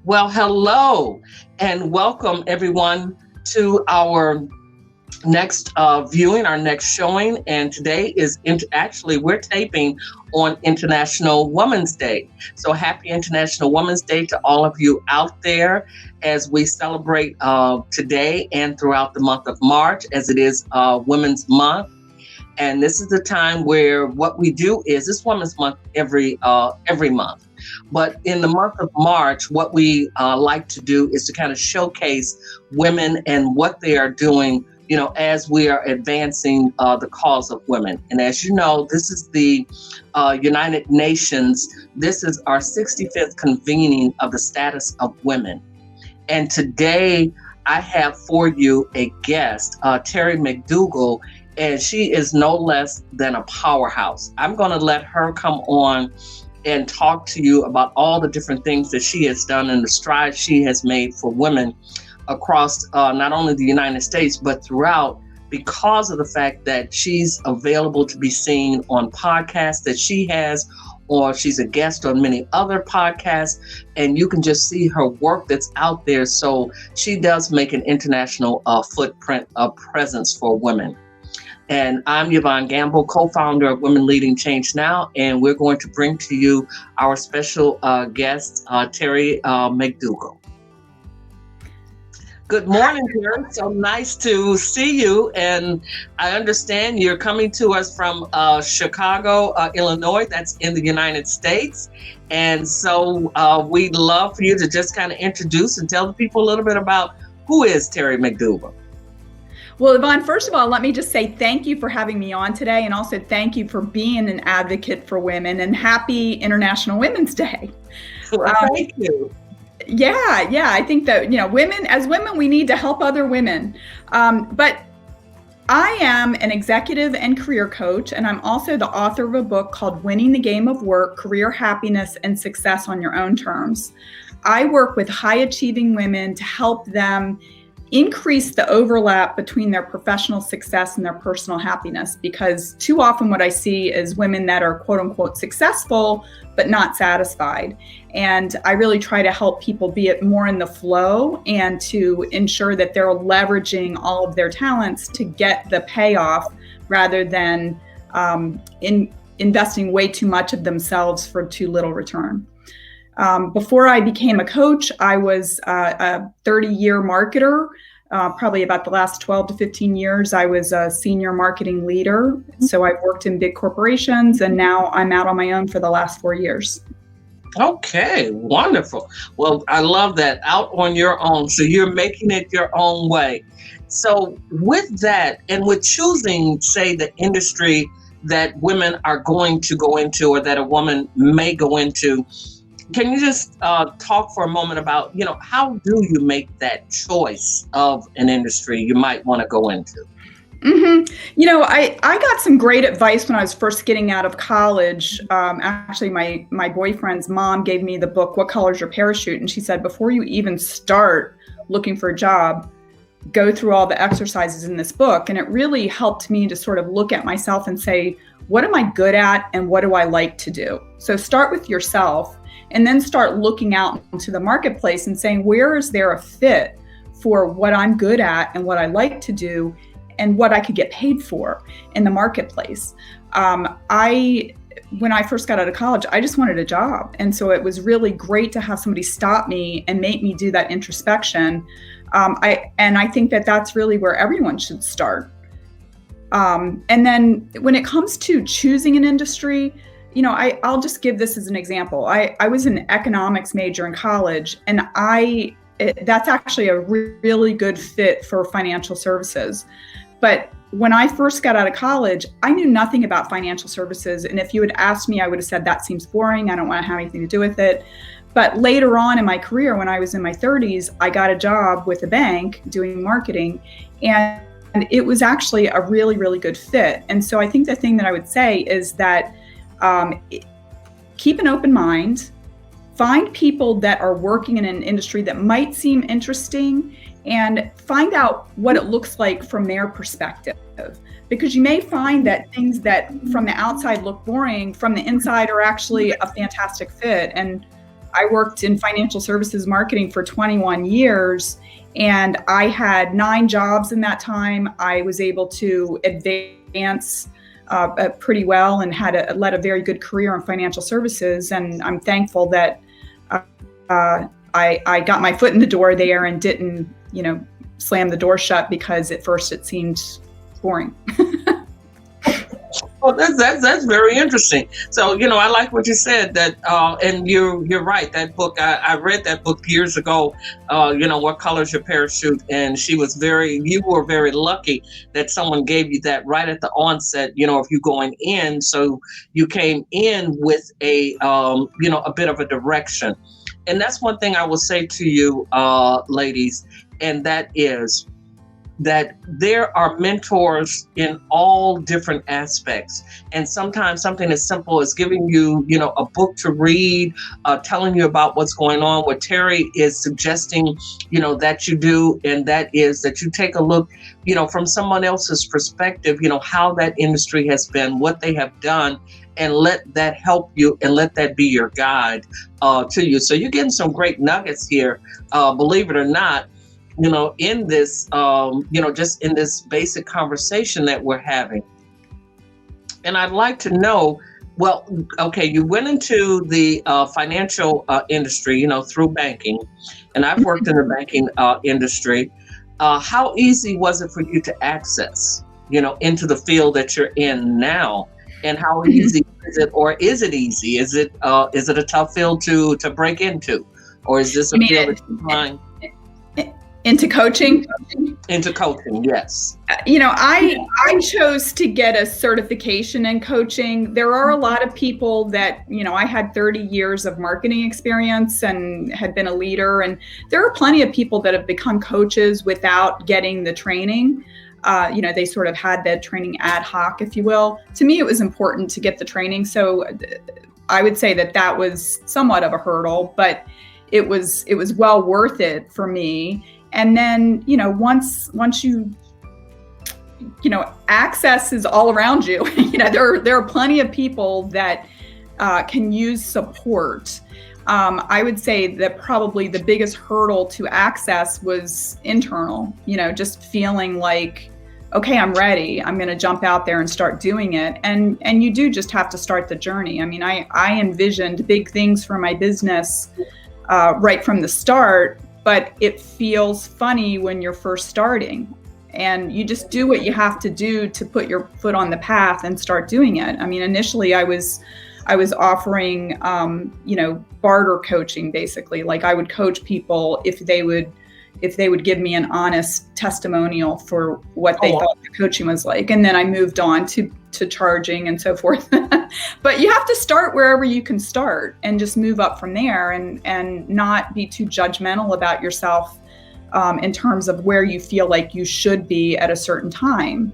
Well, hello and welcome everyone to our next viewing, our next showing. And today is actually we're taping on International Women's Day. So happy International Women's Day to all of you out there as we celebrate today and throughout the month of March, as it is Women's Month. And this is the time where what we do is this Women's Month every month. But in the month of March, what we like to do is to kind of showcase women and what they are doing, as we are advancing the cause of women. And as you know, this is the United Nations. This is our 65th convening of the status of women. And today I have for you a guest, Terry McDougal, and she is no less than a powerhouse. I'm going to let her come on and talk to you about all the different things that she has done and the strides she has made for women across not only the United States, but throughout, because of the fact that she's available to be seen on podcasts that she has, or she's a guest on many other podcasts, and you can just see her work that's out there. So she does make an international footprint, a presence for women. And I'm Yvonne Gamble, co-founder of Women Leading Change Now, and we're going to bring to you our special guest, Terry McDougal. Good morning, Terry. So nice to see you. And I understand you're coming to us from Chicago, Illinois. That's in the United States. And so we'd love for you to just kind of introduce and tell the people a little bit about who is Terry McDougal. Well, Yvonne, first of all, let me just say thank you for having me on today, and also thank you for being an advocate for women, and happy International Women's Day. Well, thank you. Yeah, I think that, women, we need to help other women. But I am an executive and career coach, and I'm also the author of a book called Winning the Game of Work, Career Happiness and Success on Your Own Terms. I work with high-achieving women to help them increase the overlap between their professional success and their personal happiness, because too often what I see is women that are quote unquote successful but not satisfied. And I really try to help people be more in the flow and to ensure that they're leveraging all of their talents to get the payoff, rather than investing way too much of themselves for too little return. Before I became a coach, I was a 30-year marketer. Probably about the last 12 to 15 years, I was a senior marketing leader. So I've worked in big corporations, and now I'm out on my own for the last 4 years. Okay, wonderful. Well, I love that, out on your own. So you're making it your own way. So with that, and with choosing, say, the industry that women are going to go into, or that a woman may go into, can you just talk for a moment about, how do you make that choice of an industry you might want to go into? Mm-hmm. I got some great advice when I was first getting out of college. Actually, my boyfriend's mom gave me the book, What Color's Your Parachute? And she said, before you even start looking for a job, go through all the exercises in this book. And it really helped me to sort of look at myself and say, what am I good at and what do I like to do? So start with yourself, and then start looking out into the marketplace and saying, where is there a fit for what I'm good at and what I like to do and what I could get paid for in the marketplace? When I first got out of college, I just wanted a job. And so it was really great to have somebody stop me and make me do that introspection. I think that that's really where everyone should start. And then when it comes to choosing an industry, I'll just give this as an example. I was an economics major in college, and that's actually a really good fit for financial services. But when I first got out of college, I knew nothing about financial services. And if you had asked me, I would have said, that seems boring. I don't want to have anything to do with it. But later on in my career, when I was in my 30s, I got a job with a bank doing marketing, and it was actually a really, really good fit. And so I think the thing that I would say is that keep an open mind, find people that are working in an industry that might seem interesting, and find out what it looks like from their perspective. Because you may find that things that from the outside look boring, from the inside are actually a fantastic fit. And I worked in financial services marketing for 21 years, and I had 9 jobs in that time. I was able to advance pretty well and led a very good career in financial services. And I'm thankful that I got my foot in the door there and didn't, slam the door shut, because at first it seemed boring. Well, that's very interesting. So, I like what you said, that, and you're right. That book, I read that book years ago. What Color's Your Parachute? And you were very lucky that someone gave you that right at the onset. If you're going in, so you came in with a bit of a direction. And that's one thing I will say to you, ladies, and that is that there are mentors in all different aspects. And sometimes something as simple as giving you, a book to read, telling you about what's going on. What Terry is suggesting, that you do, and that is that you take a look, from someone else's perspective, how that industry has been, what they have done, and let that help you and let that be your guide to you. So you're getting some great nuggets here, believe it or not, in this, just in this basic conversation that we're having. And I'd like to know, well, okay, you went into the financial industry, through banking, and I've worked in the banking industry. How easy was it for you to access, into the field that you're in now? And how easy is it, or is it easy? Is it a tough field to break into, or is this a field that you find? Into coaching? Into coaching, yes. I chose to get a certification in coaching. There are a lot of people that, I had 30 years of marketing experience and had been a leader. And there are plenty of people that have become coaches without getting the training. They sort of had that training ad hoc, if you will. To me, it was important to get the training. So I would say that was somewhat of a hurdle, but it was well worth it for me. And then, once you, access is all around you. There are plenty of people that can use support. I would say that probably the biggest hurdle to access was internal, just feeling like, okay, I'm ready. I'm going to jump out there and start doing it. And you do just have to start the journey. I mean, I envisioned big things for my business right from the start, but it feels funny when you're first starting, and you just do what you have to do to put your foot on the path and start doing it. I mean, initially I was offering, barter coaching, basically. Like, I would coach people if they would give me an honest testimonial for what they thought the coaching was like. And then I moved on to charging and so forth. But you have to start wherever you can start and just move up from there, and not be too judgmental about yourself in terms of where you feel like you should be at a certain time.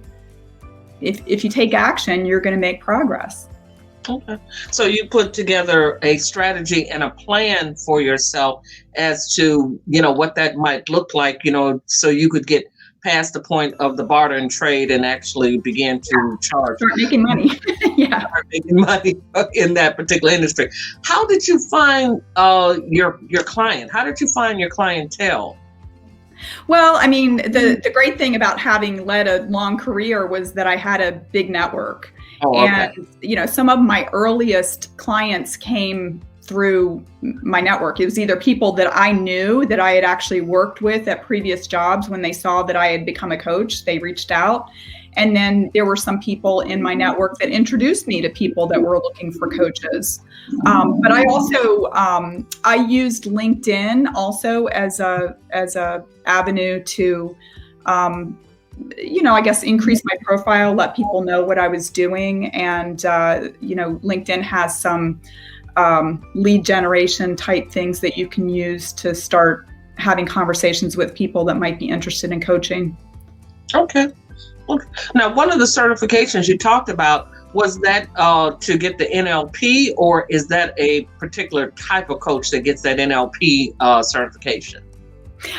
If you take action, you're going to make progress. Okay. So you put together a strategy and a plan for yourself as to, what that might look like, so you could get past the point of the barter and trade and actually begin to charge. Start making money. Yeah. Start making money in that particular industry. How did you find your client? How did you find your clientele? Well, I mean, the great thing about having led a long career was that I had a big network. Oh, okay. And, some of my earliest clients came through my network. It was either people that I knew that I had actually worked with at previous jobs. When they saw that I had become a coach, they reached out. And then there were some people in my network that introduced me to people that were looking for coaches. But I also, I used LinkedIn also as a avenue to, I guess, increase my profile, let people know what I was doing. And, LinkedIn has some lead generation type things that you can use to start having conversations with people that might be interested in coaching. Okay. Now, one of the certifications you talked about, was that to get the NLP, or is that a particular type of coach that gets that NLP certification?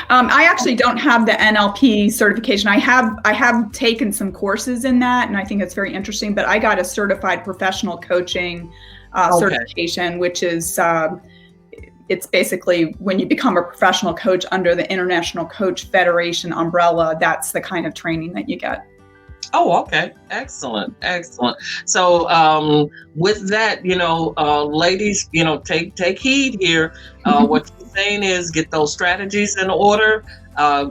I actually don't have the NLP certification. I have taken some courses in that, and I think it's very interesting, but I got a certified professional coaching certification, which is it's basically when you become a professional coach under the International Coach Federation umbrella, that's the kind of training that you get. Oh, okay. Excellent. So with that, ladies, take heed here. What you're saying is get those strategies in order,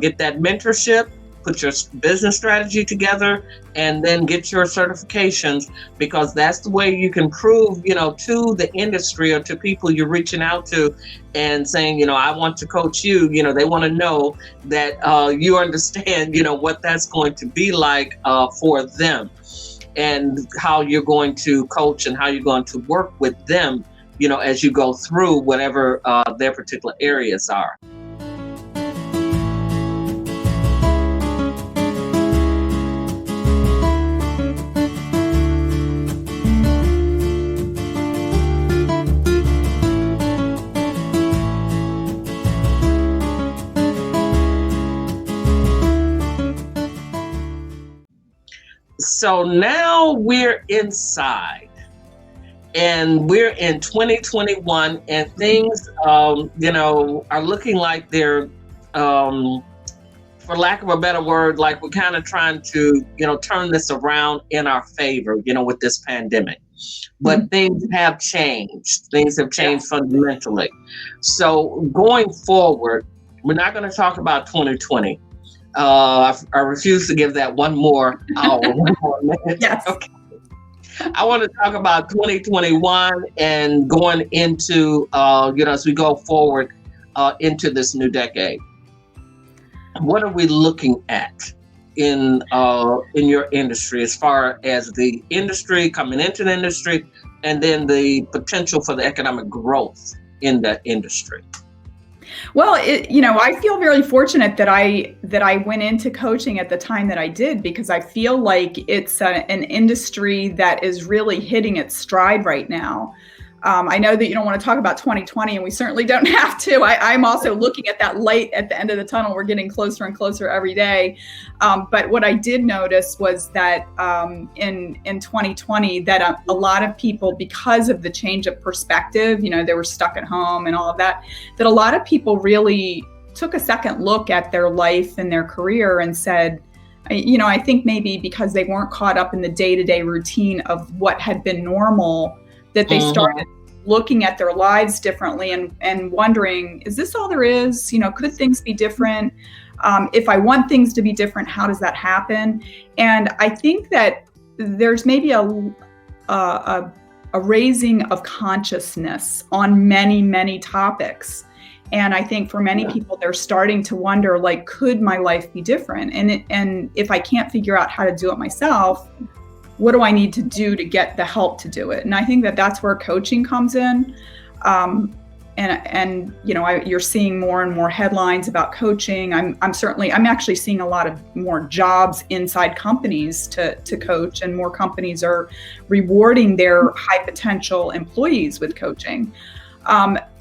get that mentorship, put your business strategy together, and then get your certifications, because that's the way you can prove, to the industry or to people you're reaching out to and saying, I want to coach you. They want to know that you understand, what that's going to be like for them, and how you're going to coach and how you're going to work with them, as you go through whatever their particular areas are. So now we're inside, and we're in 2021, and things, are looking like they're, for lack of a better word, like we're kind of trying to, turn this around in our favor, with this pandemic. But things have changed. Things have changed fundamentally. So going forward, we're not going to talk about 2020. I refuse to give that one more hour, 1 more minute. Yes. Okay. I want to talk about 2021 and going into, as we go forward into this new decade. What are we looking at in your industry, as far as the industry coming into the industry, and then the potential for the economic growth in that industry? Well, I feel very fortunate that I went into coaching at the time that I did, because I feel like it's an industry that is really hitting its stride right now. I know that you don't want to talk about 2020, and we certainly don't have to. I'm also looking at that light at the end of the tunnel. We're getting closer and closer every day. But what I did notice was that in 2020, that a lot of people, because of the change of perspective, they were stuck at home and all of that, that a lot of people really took a second look at their life and their career and said, I think maybe because they weren't caught up in the day-to-day routine of what had been normal, that they started looking at their lives differently and wondering, is this all there is? Could things be different? If I want things to be different, how does that happen? And I think that there's maybe a raising of consciousness on many, many topics. And I think for many people, they're starting to wonder, like, could my life be different? And if I can't figure out how to do it myself, what do I need to do to get the help to do it? And I think that that's where coaching comes in. You're seeing more and more headlines about coaching. I'm actually seeing a lot of more jobs inside companies to coach, and more companies are rewarding their high potential employees with coaching.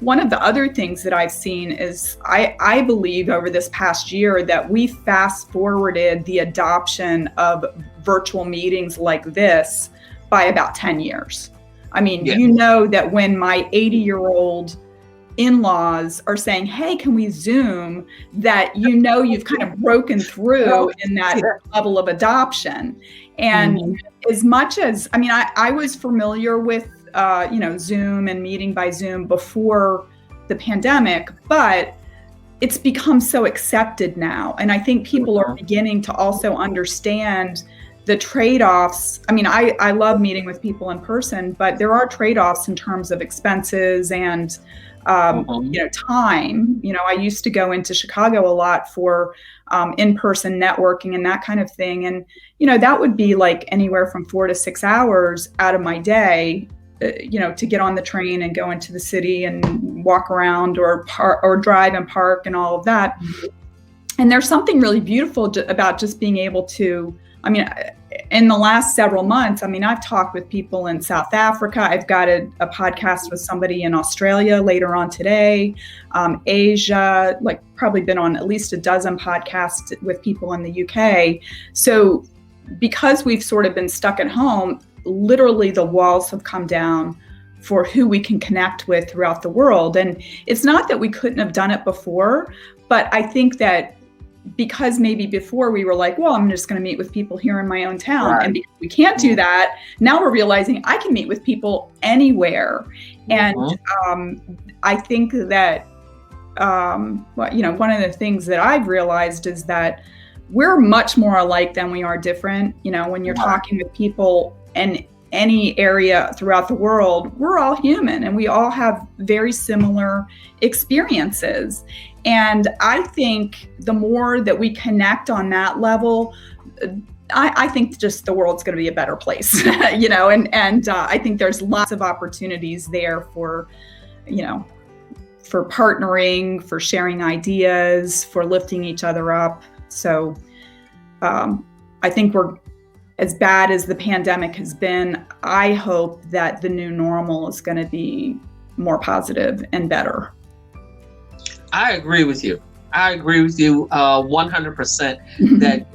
One of the other things that I've seen is I believe over this past year that we fast forwarded the adoption of virtual meetings like this by about 10 years. I mean, that when my 80-year-old in-laws are saying, hey, can we Zoom, that you've kind of broken through in that level of adoption. And as much as, I was familiar with Zoom and meeting by Zoom before the pandemic, but it's become so accepted now. And I think people are beginning to also understand the trade-offs. I love meeting with people in person, but there are trade-offs in terms of expenses and time. I used to go into Chicago a lot for in-person networking and that kind of thing. And, that would be like anywhere from 4 to 6 hours out of my day, to get on the train and go into the city and walk around or drive and park and all of that. And there's something really beautiful about just being able to, in the last several months, I've talked with people in South Africa. I've got a podcast with somebody in Australia later on today, Asia, probably been on at least a dozen podcasts with people in the UK. So because we've sort of been stuck at home, literally the walls have come down for who we can connect with throughout the world. And it's not that we couldn't have done it before, but I think that because maybe before we were like, well, I'm just going to meet with people here in my own town. Right. And because we can't do that, now we're realizing I can meet with people anywhere. And I think that, one of the things that I've realized is that we're much more alike than we are different. When you're talking with people in any area throughout the world, we're all human and we all have very similar experiences. And I think the more that we connect on that level, I think just the world's going to be a better place, and I think there's lots of opportunities there for partnering, for sharing ideas, for lifting each other up. So I think we're, as bad as the pandemic has been, I hope that the new normal is going to be more positive and better. I agree with you. 100% that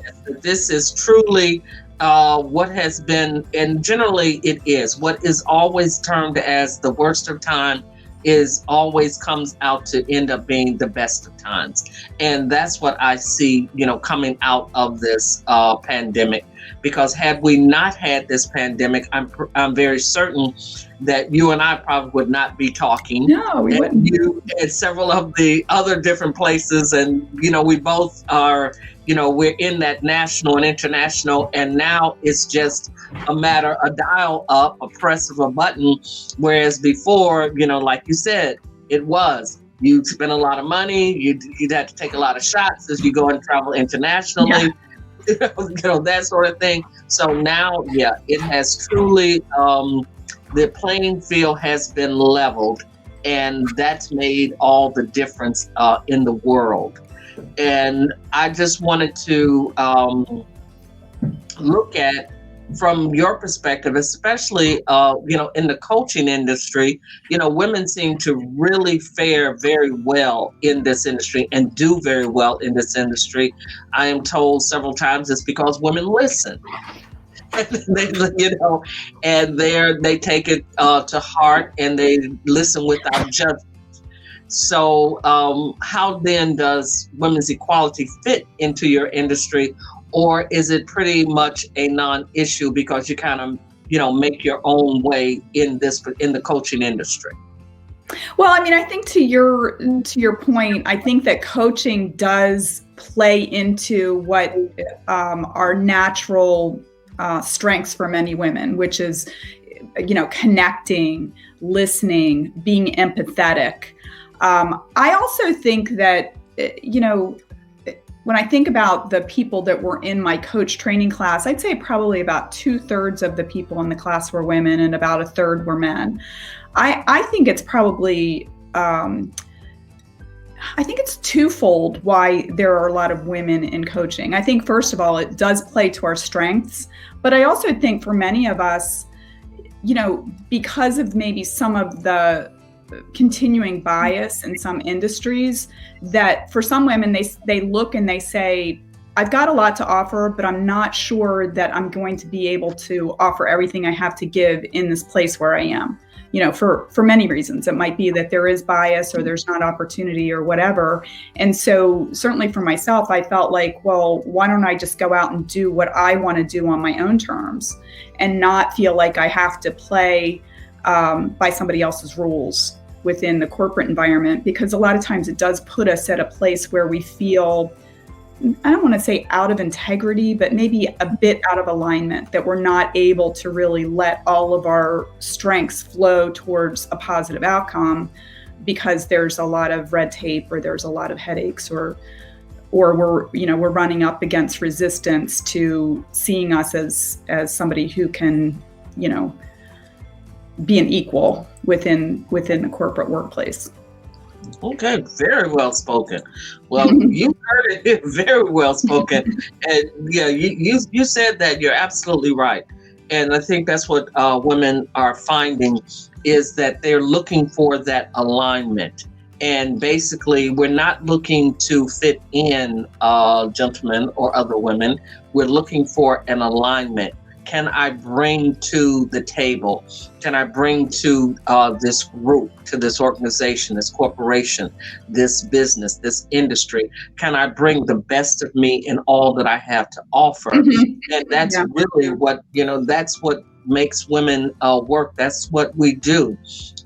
this is truly what has been, and generally it is, what is always termed as the worst of time is always comes out to end up being the best of times. And that's what I see, coming out of this pandemic. Because had we not had this pandemic, I'm very certain that you and I probably would not be talking. No, we wouldn't. You and several of the other different places, and we both are, we're in that national and international, and now it's just a matter of dial up, a press of a button. Whereas before, like you said, it was. You spent a lot of money. You'd have to take a lot of shots as you go and travel internationally. Yeah. That sort of thing. So now, it has truly, the playing field has been leveled, and that's made all the difference in the world. And I just wanted to look at, from your perspective, especially, in the coaching industry, women seem to really fare very well in this industry and do very well in this industry. I am told several times it's because women listen. And they take it to heart and they listen without judgment. So how then does women's equality fit into your industry? Or is it pretty much a non-issue because you kind of, make your own way in the coaching industry? Well, I think to your point, I think that coaching does play into what our natural strengths for many women, which is, connecting, listening, being empathetic. I also think that, when I think about the people that were in my coach training class, I'd say probably about 2/3 of the people in the class were women and about 1/3 were men. I think it's probably, I think it's twofold why there are a lot of women in coaching. I think, first of all, it does play to our strengths, but I also think for many of us, because of maybe some of the continuing bias in some industries, that for some women, they look and they say, I've got a lot to offer, but I'm not sure that I'm going to be able to offer everything I have to give in this place where I am. For many reasons. It might be that there is bias or there's not opportunity or whatever. And so certainly for myself, I felt like, well, why don't I just go out and do what I want to do on my own terms and not feel like I have to play by somebody else's rules within the corporate environment, because a lot of times it does put us at a place where we feel, I don't want to say out of integrity, but maybe a bit out of alignment, that we're not able to really let all of our strengths flow towards a positive outcome because there's a lot of red tape or there's a lot of headaches or we're running up against resistance to seeing us as somebody who can, be an equal within the corporate workplace. Okay, very well spoken. Well, you heard it, very well spoken. And you said that. You're absolutely right. And I think that's what women are finding, is that they're looking for that alignment. And basically, we're not looking to fit in, gentlemen or other women. We're looking for an alignment. can I bring to the table? Can I bring to this group, to this organization, this corporation, this business, this industry? Can I bring the best of me in all that I have to offer? And that's really what, that's what makes women work. That's what we do.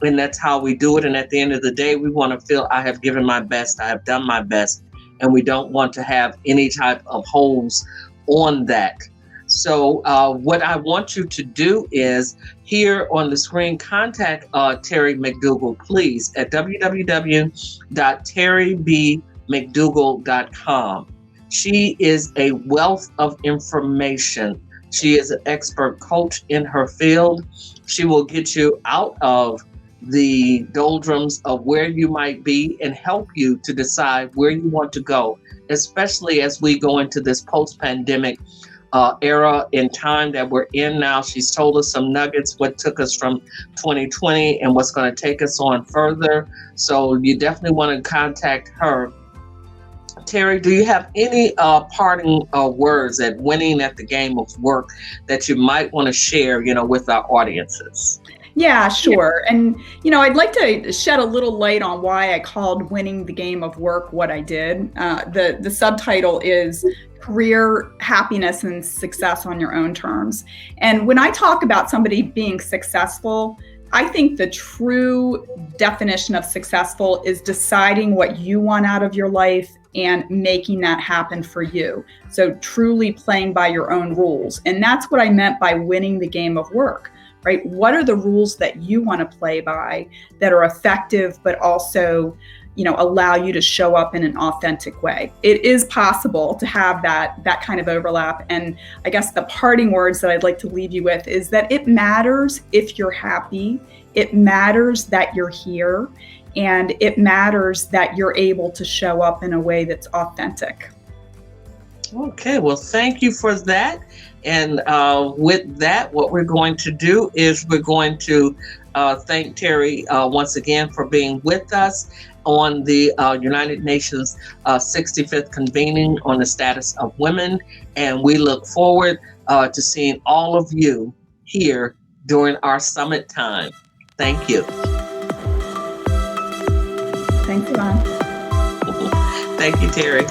And that's how we do it. And at the end of the day, we want to feel I have given my best. I have done my best. And we don't want to have any type of holes on that. So what I want you to do is here on the screen, contact Terry McDougal, please, at www.terrybmcdougal.com. She is a wealth of information. She is an expert coach in her field. She will get you out of the doldrums of where you might be and help you to decide where you want to go, especially as we go into this post-pandemic era in time that we're in now. She's told us some nuggets, what took us from 2020 and what's going to take us on further. So you definitely want to contact her. Terry, do you have any parting words at winning at the game of work that you might want to share, with our audiences? Yeah, sure. And, I'd like to shed a little light on why I called winning the game of work what I did. The subtitle is Career Happiness and Success on Your Own Terms. And when I talk about somebody being successful, I think the true definition of successful is deciding what you want out of your life and making that happen for you. So truly playing by your own rules. And that's what I meant by winning the game of work. Right? What are the rules that you want to play by that are effective, but also, allow you to show up in an authentic way? It is possible to have that kind of overlap. And I guess the parting words that I'd like to leave you with is that it matters if you're happy. It matters that you're here, and it matters that you're able to show up in a way that's authentic. Okay, well, thank you for that. And with that, what we're going to do is we're going to thank Terry once again for being with us on the United Nations 65th convening on the status of women. And we look forward to seeing all of you here during our summit time. Thank you. Thanks, Yvonne. Thank you, Terry.